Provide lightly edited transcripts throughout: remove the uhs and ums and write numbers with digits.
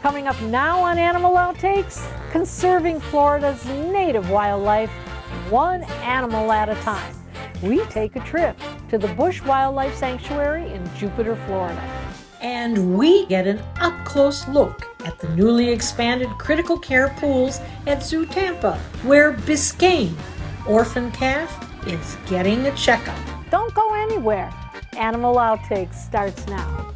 Coming up now on Animal Outtakes, conserving Florida's native wildlife one animal at a time. We take a trip to the Busch Wildlife Sanctuary in Jupiter, Florida. And we get an up-close look at the newly expanded critical care pools at ZooTampa, where Biscayne orphan calf is getting a checkup. Don't go anywhere. Animal Outtakes starts now.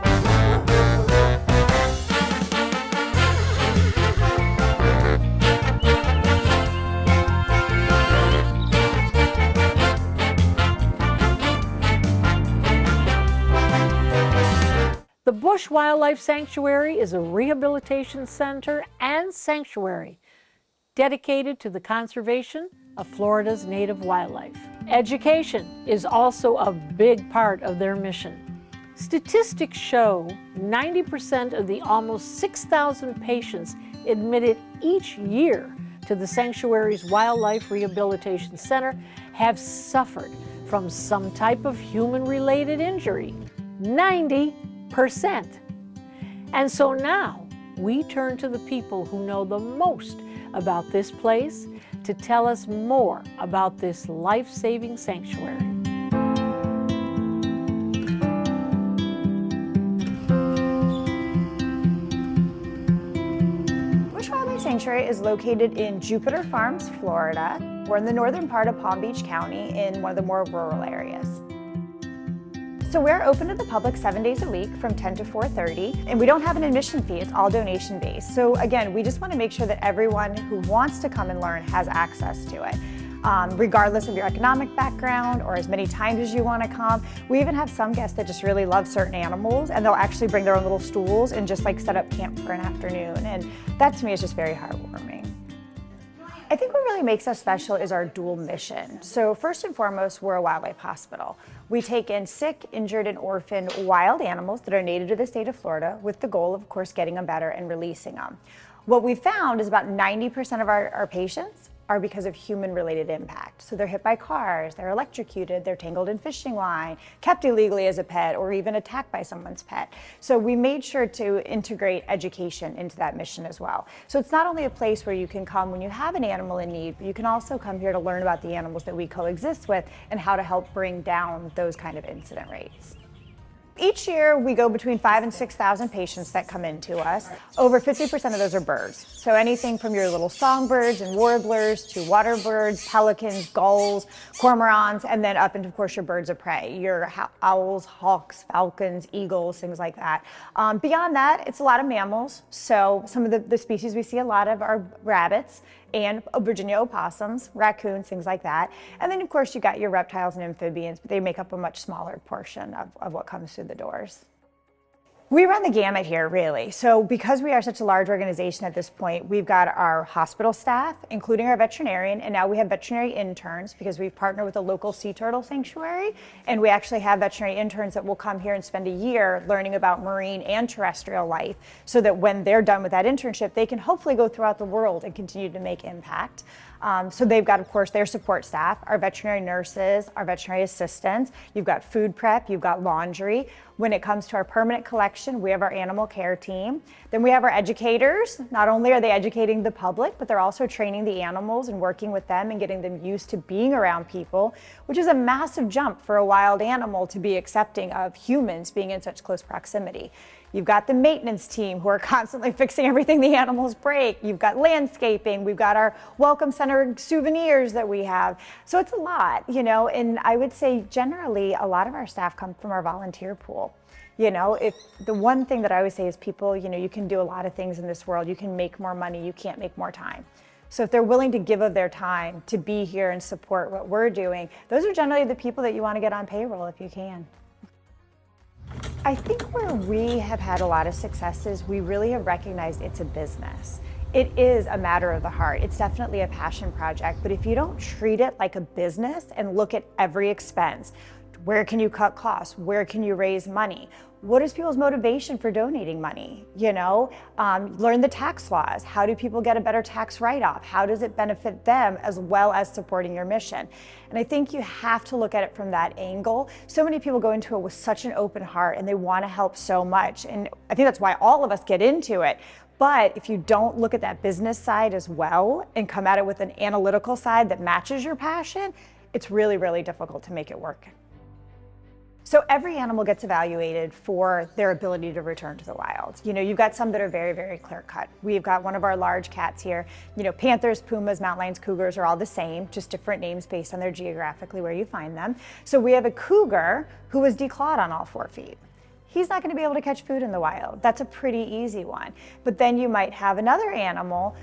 The Busch Wildlife Sanctuary is a rehabilitation center and sanctuary dedicated to the conservation of Florida's native wildlife. Education is also a big part of their mission. Statistics show 90% of the almost 6,000 patients admitted each year to the sanctuary's Wildlife Rehabilitation Center have suffered from some type of human-related injury. 90%. And so now we turn to the people who know the most about this place to tell us more about this life-saving sanctuary. Busch Wildlife Sanctuary is located in Jupiter Farms, Florida. We're in the northern part of Palm Beach County in one of the more rural areas. So we're open to the public 7 days a week from 10 to 4:30, and we don't have an admission fee, it's all donation based. So again, we just want to make sure that everyone who wants to come and learn has access to it. Regardless of your economic background or as many times as you want to come. We even have some guests that just really love certain animals, and they'll actually bring their own little stools and just like set up camp for an afternoon. And that to me is just very heartwarming. I think what really makes us special is our dual mission. So first and foremost, we're a wildlife hospital. We take in sick, injured, and orphaned wild animals that are native to the state of Florida with the goal of course, getting them better and releasing them. What we found is about 90% of our patients are because of human-related impact. So they're hit by cars, they're electrocuted, they're tangled in fishing line, kept illegally as a pet, or even attacked by someone's pet. So we made sure to integrate education into that mission as well. So it's not only a place where you can come when you have an animal in need, but you can also come here to learn about the animals that we coexist with and how to help bring down those kind of incident rates. Each year, we go between 5,000 and 6,000 patients that come into us. Over 50% of those are birds. So anything from your little songbirds and warblers to water birds, pelicans, gulls, cormorants, and then up into, of course, your birds of prey, your owls, hawks, falcons, eagles, things like that. Beyond that, it's a lot of mammals. So some of the species we see a lot of are rabbits and Virginia opossums, raccoons, things like that. And then, of course, you got your reptiles and amphibians, but they make up a much smaller portion of what comes through the doors. We run the gamut here, really. So because we are such a large organization at this point, we've got our hospital staff, including our veterinarian, and now we have veterinary interns because we've partnered with a local sea turtle sanctuary, and we actually have veterinary interns that will come here and spend a year learning about marine and terrestrial life so that when they're done with that internship, they can hopefully go throughout the world and continue to make impact. So they've got, of course, their support staff, our veterinary nurses, our veterinary assistants. You've got food prep, you've got laundry. When it comes to our permanent collection, we have our animal care team. Then we have our educators. Not only are they educating the public, but they're also training the animals and working with them and getting them used to being around people, which is a massive jump for a wild animal to be accepting of humans being in such close proximity. You've got the maintenance team who are constantly fixing everything the animals break. You've got landscaping. We've got our welcome center souvenirs that we have. So it's a lot, you know, and I would say generally a lot of our staff come from our volunteer pool. You know, if the one thing that I always say is people, you know, you can do a lot of things in this world. You can make more money. You can't make more time. So if they're willing to give of their time to be here and support what we're doing, those are generally the people that you want to get on payroll if you can. I think where we have had a lot of successes, we really have recognized it's a business. It is a matter of the heart. It's definitely a passion project, but if you don't treat it like a business and look at every expense, where can you cut costs? Where can you raise money? What is people's motivation for donating money? You know, learn the tax laws. How do people get a better tax write-off? How does it benefit them as well as supporting your mission? And I think you have to look at it from that angle. So many people go into it with such an open heart and they want to help so much. And I think that's why all of us get into it. But if you don't look at that business side as well and come at it with an analytical side that matches your passion, it's really, really difficult to make it work. So every animal gets evaluated for their ability to return to the wild. You've got some that are very, very clear cut. We've got one of our large cats here. Panthers, pumas, mountain lions, cougars are all the same, just different names based on their geographically where you find them. So we have a cougar who was declawed on all 4 feet. He's not going to be able to catch food in the wild. That's a pretty easy one. But then you might have another animal,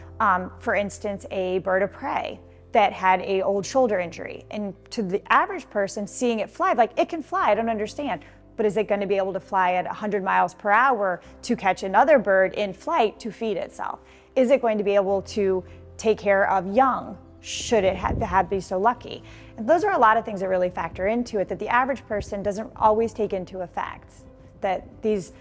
for instance, a bird of prey that had a old shoulder injury. And to the average person, seeing it fly, like, it can fly, I don't understand. But is it going to be able to fly at 100 miles per hour to catch another bird in flight to feed itself? Is it going to be able to take care of young, should it have be so lucky? And those are a lot of things that really factor into it that the average person doesn't always take into effect. That these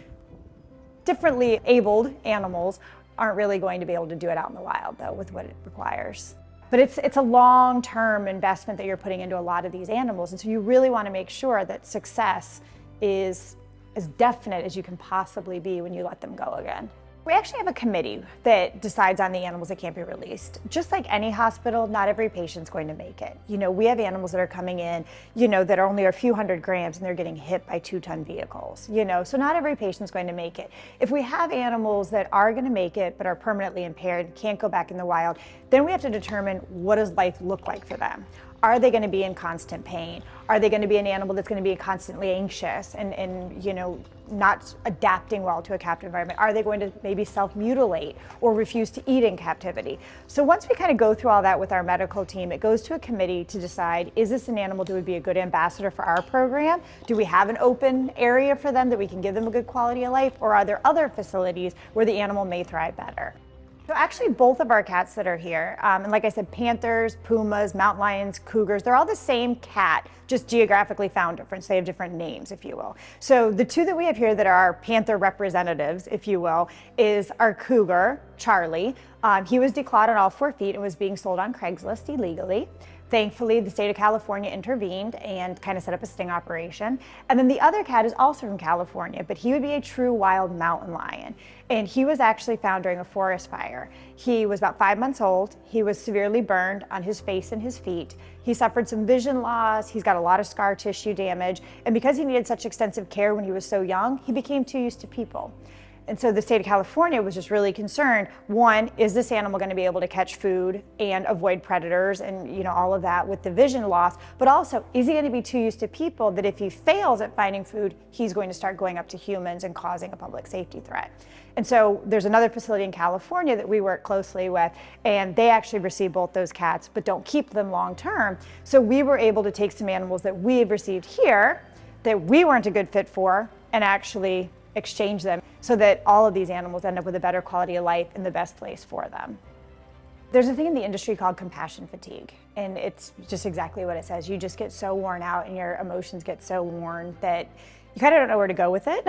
differently abled animals aren't really going to be able to do it out in the wild, though, with what it requires. But it's a long-term investment that you're putting into a lot of these animals, and so you really want to make sure that success is as definite as you can possibly be when you let them go again. We actually have a committee that decides on the animals that can't be released. Just like any hospital, not every patient's going to make it. We have animals that are coming in, that are only a few hundred grams and they're getting hit by 2-ton vehicles, so not every patient's going to make it. If we have animals that are going to make it but are permanently impaired, can't go back in the wild, then we have to determine what does life look like for them. Are they going to be in constant pain? Are they going to be an animal that's going to be constantly anxious and not adapting well to a captive environment? Are they going to maybe self-mutilate or refuse to eat in captivity? So once we kind of go through all that with our medical team, it goes to a committee to decide, is this an animal that would be a good ambassador for our program? Do we have an open area for them that we can give them a good quality of life? Or are there other facilities where the animal may thrive better? So actually both of our cats that are here, and like I said, panthers, pumas, mountain lions, cougars, they're all the same cat, just geographically found different. So they have different names, if you will. So the two that we have here that are our panther representatives, if you will, is our cougar, Charlie. He was declawed on all 4 feet and was being sold on Craigslist illegally. Thankfully, the state of California intervened and kind of set up a sting operation. And then the other cat is also from California, but he would be a true wild mountain lion. And he was actually found during a forest fire. He was about 5 months old. He was severely burned on his face and his feet. He suffered some vision loss. He's got a lot of scar tissue damage. And because he needed such extensive care when he was so young, he became too used to people. And so the state of California was just really concerned. One, is this animal going to be able to catch food and avoid predators and all of that with the vision loss? But also, is he going to be too used to people that if he fails at finding food, he's going to start going up to humans and causing a public safety threat? And so there's another facility in California that we work closely with, and they actually receive both those cats, but don't keep them long term. So we were able to take some animals that we had received here that we weren't a good fit for and actually exchange them so that all of these animals end up with a better quality of life in the best place for them. There's a thing in the industry called compassion fatigue, and it's just exactly what it says. You just get so worn out and your emotions get so worn that you kind of don't know where to go with it.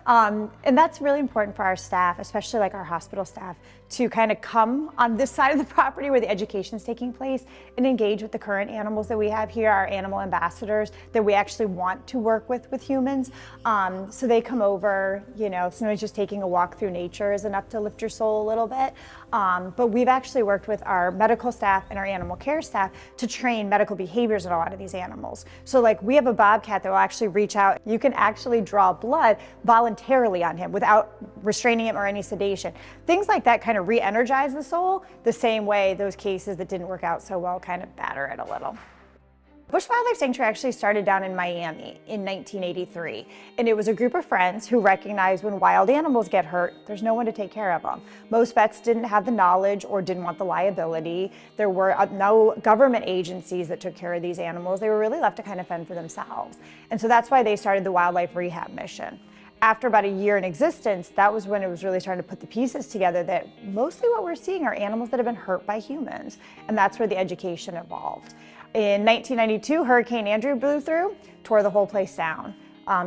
And that's really important for our staff, especially like our hospital staff, to kind of come on this side of the property where the education is taking place and engage with the current animals that we have here, our animal ambassadors that we actually want to work with humans. So they come over, sometimes just taking a walk through nature is enough to lift your soul a little bit. But we've actually worked with our medical staff and our animal care staff to train medical behaviors in a lot of these animals. So like we have a bobcat that will actually reach out. You can actually draw blood voluntarily on him without restraining him or any sedation. Things like that kind of re-energize the soul the same way those cases that didn't work out so well kind of batter it a little. Busch Wildlife Sanctuary actually started down in Miami in 1983, and it was a group of friends who recognized when wild animals get hurt, there's no one to take care of them. Most vets didn't have the knowledge or didn't want the liability. There were no government agencies that took care of these animals. They were really left to kind of fend for themselves. And so that's why they started the Wildlife Rehab Mission. After about a year in existence, that was when it was really starting to put the pieces together that mostly what we're seeing are animals that have been hurt by humans, and that's where the education evolved. In 1992, Hurricane Andrew blew through, tore the whole place down,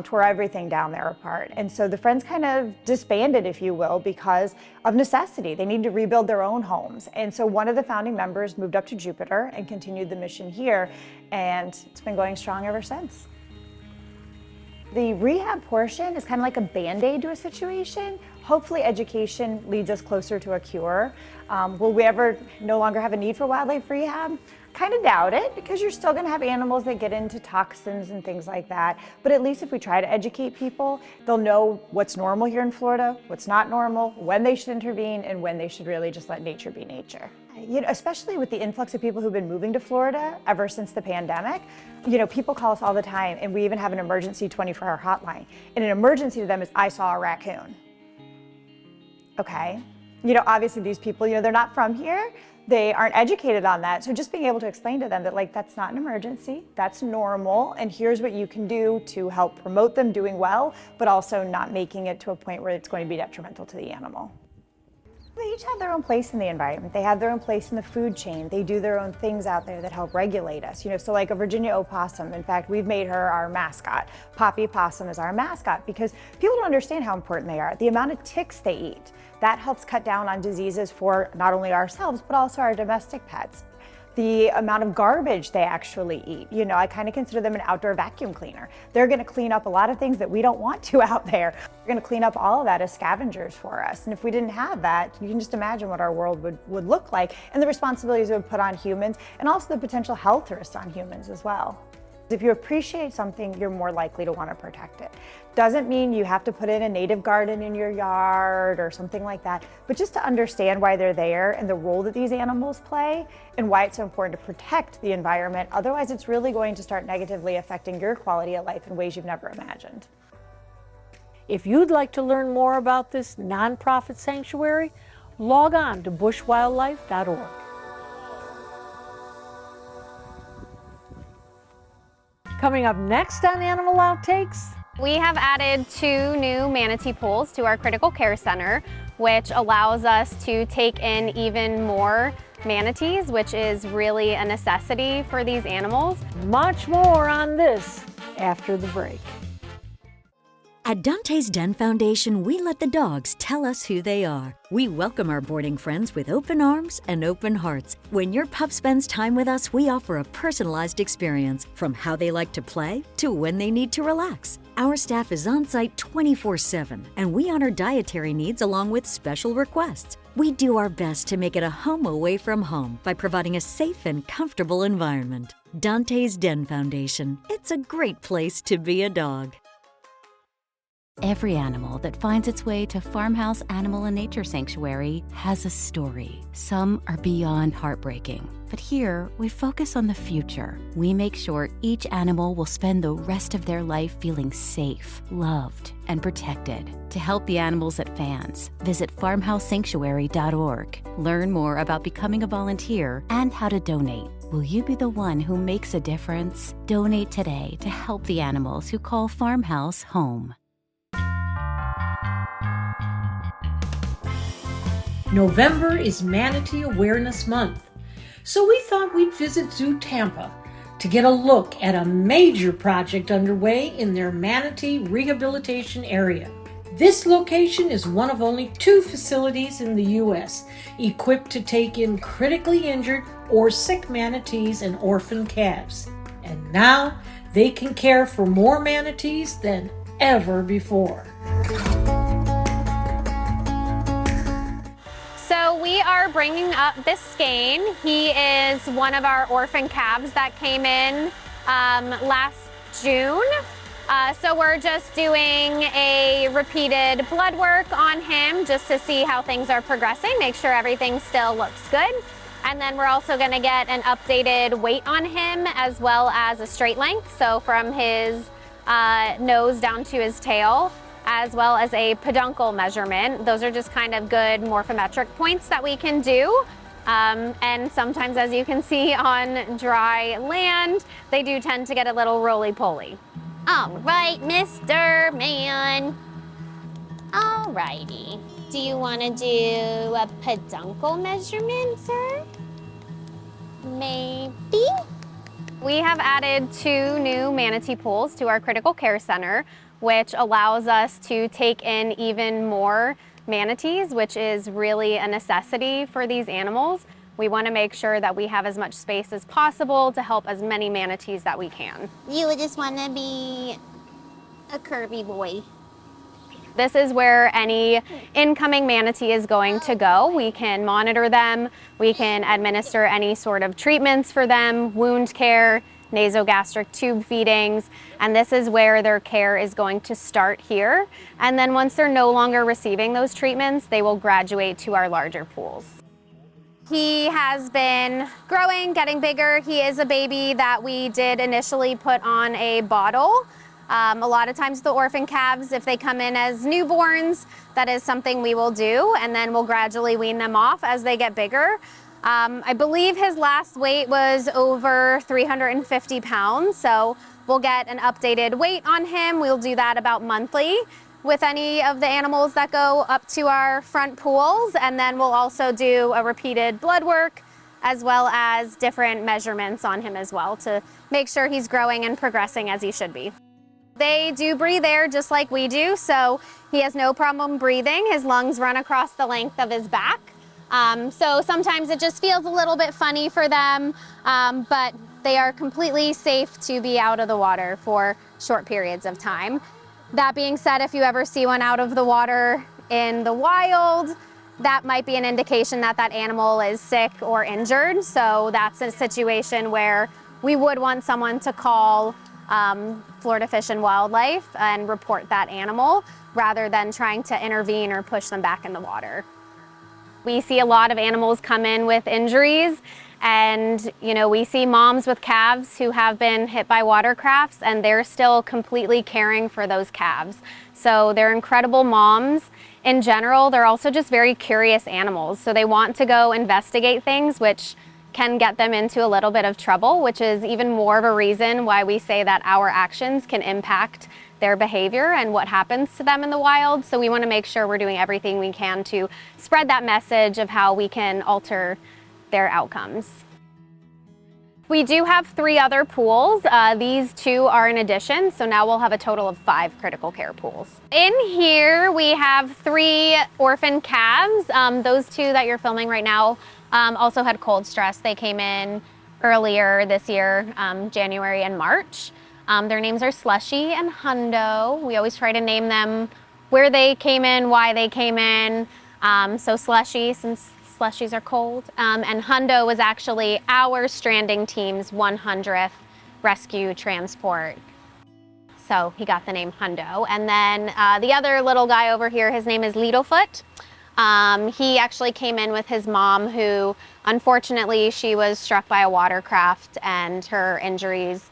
tore everything down there apart. And so the friends kind of disbanded, if you will, because of necessity. They needed to rebuild their own homes. And so one of the founding members moved up to Jupiter and continued the mission here, and it's been going strong ever since. The rehab portion is kind of like a Band-Aid to a situation. Hopefully education leads us closer to a cure. Will we ever no longer have a need for wildlife rehab? Kind of doubt it, because you're still going to have animals that get into toxins and things like that. But at least if we try to educate people, they'll know what's normal here in Florida, what's not normal, when they should intervene, and when they should really just let nature be nature. You know, especially with the influx of people who've been moving to Florida ever since the pandemic, you know, people call us all the time, and we even have an emergency 24-hour hotline. And an emergency to them is, I saw a raccoon. Okay. You know, obviously these people, you know, they're not from here. They aren't educated on that. So just being able to explain to them that, like, that's not an emergency, that's normal, and here's what you can do to help promote them doing well, but also not making it to a point where it's going to be detrimental to the animal. They each have their own place in the environment. They have their own place in the food chain. They do their own things out there that help regulate us. You know, so like a Virginia opossum, in fact, we've made her our mascot. Poppy Possum is our mascot because people don't understand how important they are. The amount of ticks they eat, that helps cut down on diseases for not only ourselves, but also our domestic pets. The amount of garbage they actually eat. You know, I kind of consider them an outdoor vacuum cleaner. They're going to clean up a lot of things that we don't want to out there. They're going to clean up all of that as scavengers for us. And if we didn't have that, you can just imagine what our world would look like, and the responsibilities it would put on humans, and also the potential health risks on humans as well. If you appreciate something, you're more likely to want to protect it. Doesn't mean you have to put in a native garden in your yard or something like that, but just to understand why they're there and the role that these animals play and why it's so important to protect the environment. Otherwise, it's really going to start negatively affecting your quality of life in ways you've never imagined. If you'd like to learn more about this nonprofit sanctuary, log on to bushwildlife.org. Coming up next on Animal Outtakes, we have added 2 new manatee pools to our critical care center, which allows us to take in even more manatees, which is really a necessity for these animals. much more on this after the break. At Dante's Den Foundation, we let the dogs tell us who they are. We welcome our boarding friends with open arms and open hearts. When your pup spends time with us, we offer a personalized experience, from how they like to play to when they need to relax. Our staff is on site 24/7, and we honor dietary needs along with special requests. We do our best to make it a home away from home by providing a safe and comfortable environment. Dante's Den Foundation. It's a great place to be a dog. Every animal that finds its way to Farmhouse Animal and Nature Sanctuary has a story. Some are beyond heartbreaking. But here, we focus on the future. We make sure each animal will spend the rest of their life feeling safe, loved, and protected. To help the animals at FANS, visit farmhousesanctuary.org. Learn more about becoming a volunteer and how to donate. Will you be the one who makes a difference? Donate today to help the animals who call Farmhouse home. November is Manatee Awareness Month, so we thought we'd visit ZooTampa to get a look at a major project underway in their Manatee Rehabilitation area. This location is one of only 2 facilities in the U.S. equipped to take in critically injured or sick manatees and orphan calves. And now they can care for more manatees than ever before. So we are bringing up Biscayne. He is one of our orphan calves that came in last June. So we're just doing a repeated blood work on him just to see how things are progressing, make sure everything still looks good. And then we're also going to get an updated weight on him as well as a straight length, so from his nose down to his tail, as well as a peduncle measurement. Those are just kind of good morphometric points that we can do. And sometimes, as you can see on dry land, they do tend to get a little roly-poly. All right, Mr. Man. All righty. Do you want to do a peduncle measurement, sir? Maybe? We have added 2 new manatee pools to our critical care center, which allows us to take in even more manatees, which is really a necessity for these animals. We want to make sure that we have as much space as possible to help as many manatees that we can. You would just want to be a curvy boy. This is where any incoming manatee is going to go. We can monitor them, we can administer any sort of treatments for them, wound care, nasogastric tube feedings, and this is where their care is going to start here. And then once they're no longer receiving those treatments, they will graduate to our larger pools. He has been growing, getting bigger. He is a baby that we did initially put on a bottle. A lot of times the orphan calves, if they come in as newborns, that is something we will do, and then we'll gradually wean them off as they get bigger. I believe his last weight was over 350 pounds, so we'll get an updated weight on him. We'll do that about monthly with any of the animals that go up to our front pools, and then we'll also do a repeated blood work as well as different measurements on him as well to make sure he's growing and progressing as he should be. They do breathe air just like we do, so he has no problem breathing. His lungs run across the length of his back. So sometimes it just feels a little bit funny for them, but they are completely safe to be out of the water for short periods of time. That being said, if you ever see one out of the water in the wild, that might be an indication that that animal is sick or injured. So that's a situation where we would want someone to call Florida Fish and Wildlife and report that animal rather than trying to intervene or push them back in the water. We see a lot of animals come in with injuries, and we see moms with calves who have been hit by watercrafts, and they're still completely caring for those calves. So they're incredible moms. In general, they're also just very curious animals. So they want to go investigate things, which can get them into a little bit of trouble, which is even more of a reason why we say that our actions can impact their behavior and what happens to them in the wild. So we want to make sure we're doing everything we can to spread that message of how we can alter their outcomes. We do have 3 other pools. These 2 are in addition, so now we'll have a total of 5 critical care pools. In here we have 3 orphan calves. Those 2 that you're filming right now also had cold stress. They came in earlier this year, January and March. Their names are Slushy and Hundo. We always try to name them where they came in, why they came in. So Slushy, since slushies are cold, and Hundo was actually our stranding team's 100th rescue transport. So he got the name Hundo. And then the other little guy over here, his name is Littlefoot. He actually came in with his mom, who unfortunately she was struck by a watercraft and her injuries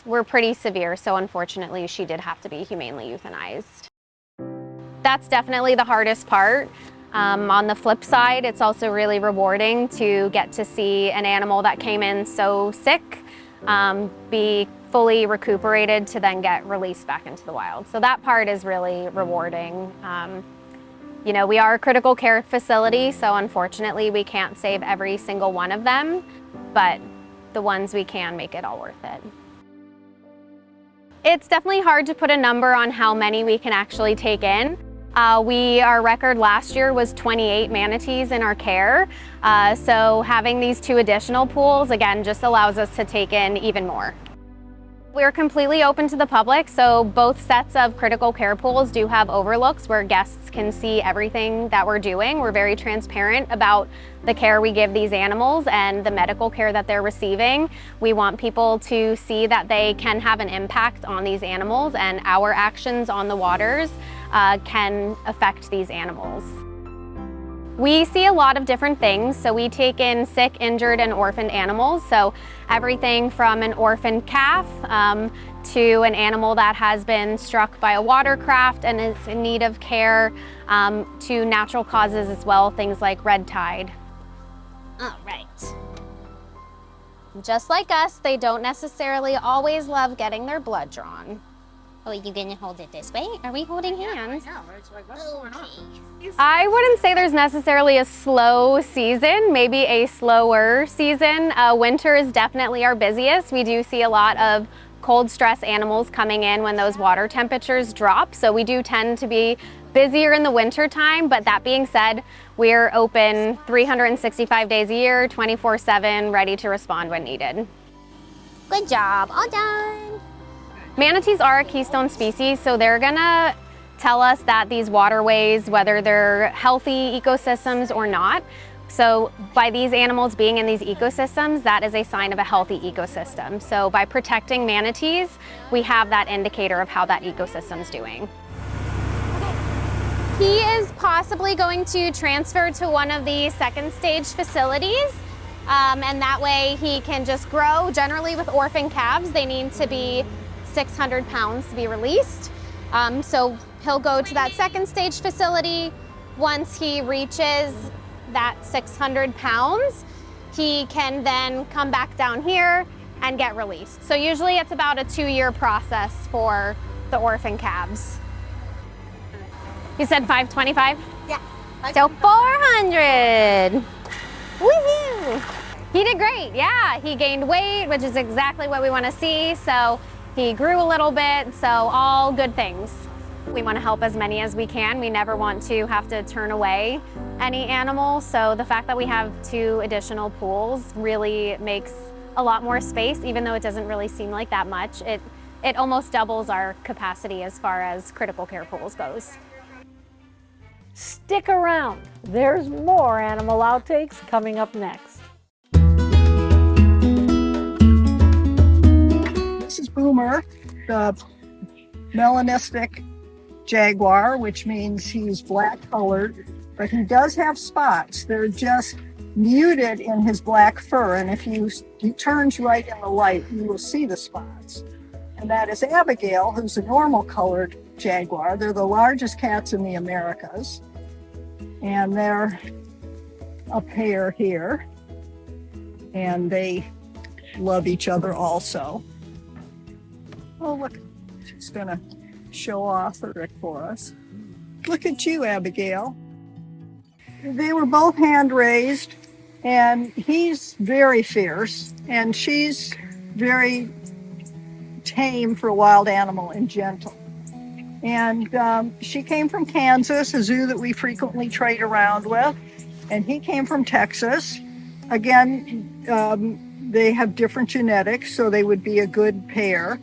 were pretty severe. So unfortunately she did have to be humanely euthanized. That's definitely the hardest part. On the flip side, it's also really rewarding to get to see an animal that came in so sick be fully recuperated to then get released back into the wild. So that part is really rewarding. We are a critical care facility, so unfortunately we can't save every single one of them, but the ones we can make it all worth it. It's definitely hard to put a number on how many we can actually take in. Our record last year was 28 manatees in our care. So having these 2 additional pools, again, just allows us to take in even more. We're completely open to the public, so both sets of critical care pools do have overlooks where guests can see everything that we're doing. We're very transparent about the care we give these animals and the medical care that they're receiving. We want people to see that they can have an impact on these animals, and our actions on the waters can affect these animals. We see a lot of different things, so we take in sick, injured, and orphaned animals. So everything from an orphaned calf to an animal that has been struck by a watercraft and is in need of care, to natural causes as well, things like red tide. All right. Just like us, they don't necessarily always love getting their blood drawn. Oh, you gonna hold it this way? Are we holding hands? Yeah, it's like, what's going on? I wouldn't say there's necessarily a slow season, maybe a slower season. Winter is definitely our busiest. We do see a lot of cold stress animals coming in when those water temperatures drop. So we do tend to be busier in the winter time, but that being said, we're open 365 days a year, 24/7, ready to respond when needed. Good job, all done. Manatees are a keystone species, so they're gonna tell us that these waterways, whether they're healthy ecosystems or not. So by these animals being in these ecosystems, that is a sign of a healthy ecosystem. So by protecting manatees, we have that indicator of how that ecosystem's doing. He is possibly going to transfer to one of the second stage facilities, and that way he can just grow. Generally with orphan calves, they need to be 600 pounds to be released. So he'll go to that second stage facility. Once he reaches that 600 pounds, he can then come back down here and get released. So usually it's about a 2-year process for the orphan calves. You said 525? Yeah. So 400. Woohoo! He did great, yeah. He gained weight, which is exactly what we want to see. So he grew a little bit, so all good things. We want to help as many as we can. We never want to have to turn away any animal. So the fact that we have 2 additional pools really makes a lot more space, even though it doesn't really seem like that much. It almost doubles our capacity as far as critical care pools goes. Stick around. There's more animal outtakes coming up next. This is Boomer, the melanistic jaguar, which means he's black colored, but he does have spots. They're just muted in his black fur, and if he turns right in the light, you will see the spots. And that is Abigail, who's a normal colored jaguar. They're the largest cats in the Americas, and they're a pair here, and they love each other also. Oh, look, she's gonna show off Rick for us. Look at you, Abigail. They were both hand raised, and he's very fierce, and she's very tame for a wild animal and gentle. And she came from Kansas, a zoo that we frequently trade around with, and he came from Texas. Again, they have different genetics, so they would be a good pair.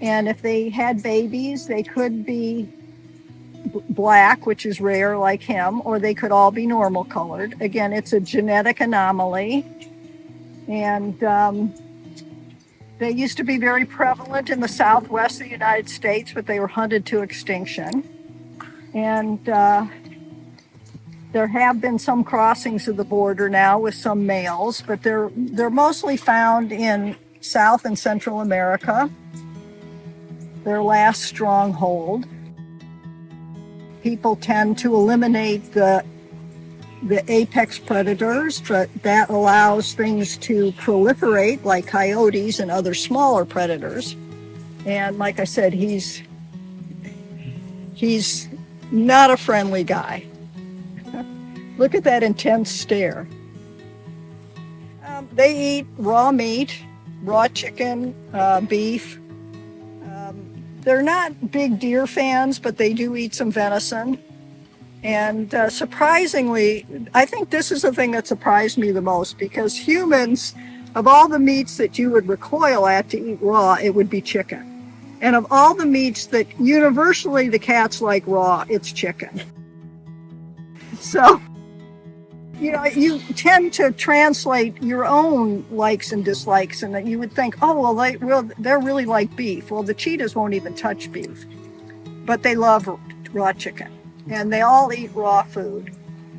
And if they had babies, they could be black, which is rare like him, or they could all be normal colored. Again, it's a genetic anomaly. And they used to be very prevalent in the southwest of the United States, but they were hunted to extinction. And there have been some crossings of the border now with some males, but they're mostly found in South and Central America, their last stronghold. People tend to eliminate the apex predators, but that allows things to proliferate like coyotes and other smaller predators. And like I said, he's not a friendly guy. Look at that intense stare. They eat raw meat, raw chicken, beef. They're not big deer fans, but they do eat some venison. And surprisingly, I think this is the thing that surprised me the most, because humans, of all the meats that you would recoil at to eat raw, it would be chicken. And of all the meats that universally the cats like raw, it's chicken. So, you know, you tend to translate your own likes and dislikes, and that you would think, oh, well, they're really like beef. Well, the cheetahs won't even touch beef, but they love raw chicken. And they all eat raw food.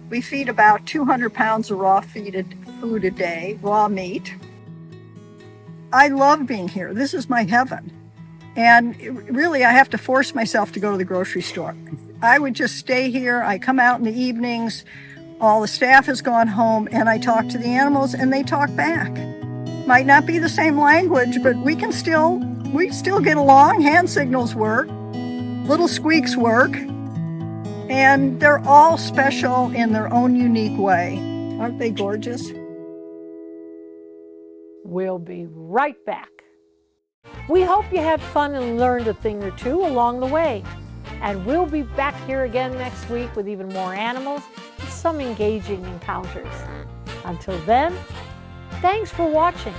We feed about 200 pounds of raw food a day, raw meat. I love being here. This is my heaven. And really, I have to force myself to go to the grocery store. I would just stay here. I come out in the evenings. All the staff has gone home, and I talk to the animals, and they talk back. Might not be the same language, but we still get along. Hand signals work. Little squeaks work. And they're all special in their own unique way. Aren't they gorgeous? We'll be right back. We hope you had fun and learned a thing or two along the way. And we'll be back here again next week with even more animals and some engaging encounters. Until then, thanks for watching.